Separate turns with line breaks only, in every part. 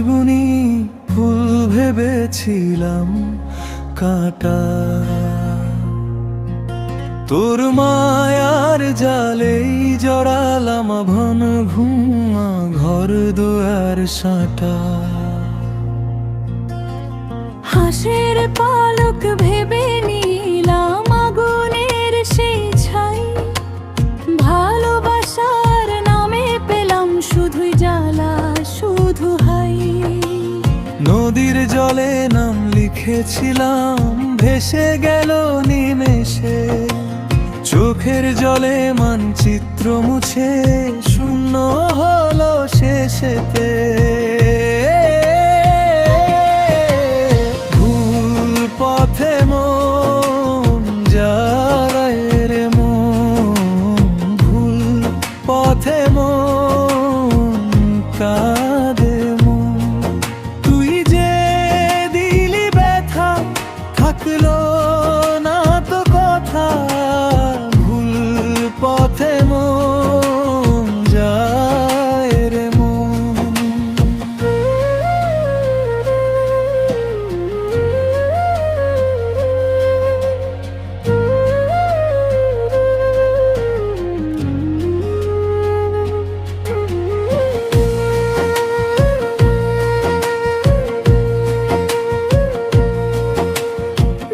ফাল্গুনি ফুল ভেবেছিলাম কাঁটা, তোর মায়ার জালেই জড়ালাম ঘন ঘুমা ঘর দুয়ার সাঁটা।
হাসের পালক ভেবে নিলাম আগুনের সেই ছাই, ভালোবাসার নামে পেলাম শুধুই জ্বালা শুধু হাই।
নদীর জলে নাম লিখেছিলাম ভেসে গেল নিমেষে, চোখের জলে মানচিত্র মুছে শূন্য হলো শেষেতে। ভুল পথে মন যায় রে মন, ভুল পথে মন কাঁদে মন। তুই যে দিলি ব্যথা থাকলো না তো কথা, ভুল পথে মন যায় রে মন।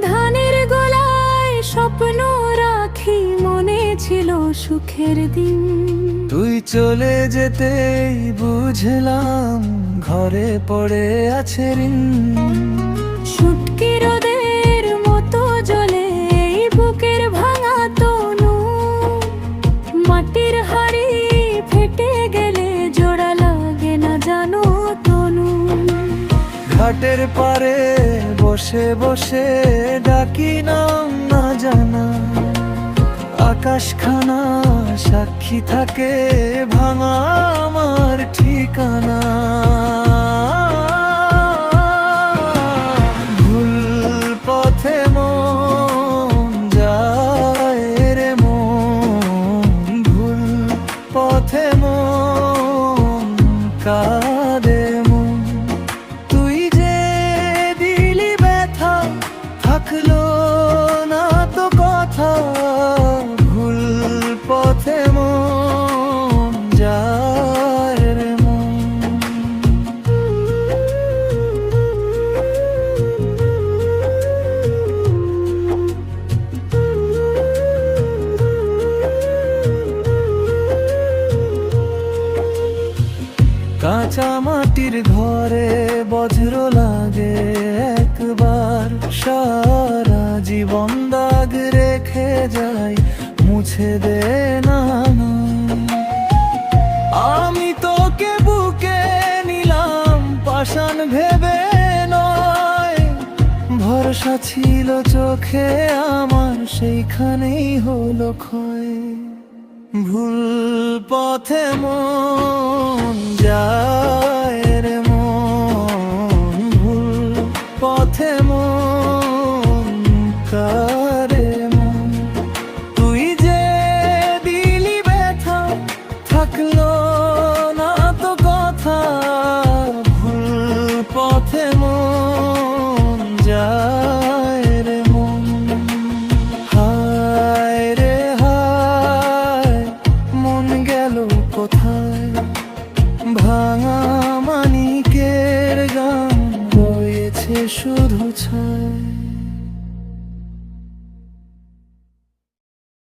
ধানের গোলায় স্বপ্ন রাখি মনে ছিল সুখের দিন,
তুই চলে যেতেই বুঝলাম ঘরে পড়ে আছে ঋণ।
শুটকি রোদের মতো জ্বলে এই বুকের ভাঙা তনু, মাটির হাড়ি ফেটে গেলে জোড়া লাগে না জানো তনু।
ঘাটের পারে বসে বসে ডাকি নাম না জানা, আকাশখানা সাক্ষী থাকে ভাঙা আমার ঠিকানা। ভুল পথে মন যায় রে মন, ভুল পথে মন কাঁদে মন। তুই যে দিলি ব্যথা থাকলো না তো কথা, ভুল পথে মন যায় রে মন। কাঁচা মাটির ঘরে বজ্র লাগে একবার, সারা জীবন দাগ রেখে যায় মুছে দে না। আমি তোকে বুকে নিলাম পাষাণ ভেবে নয়, ভরসা ছিল চোখে আমার সেইখানেই হলো ক্ষয়। ভুল পথে মন যায় রে মন, ভুল পথে মন কাঁদে মন। তুই যে দিলি ব্যথা থাকলো না তো কথা, ভুল পথে মন যায় রে মন। হায় রে হায় মন গেল কোথায়, ভাঙা মানিকের গান রয়েছে শুধু ছায়।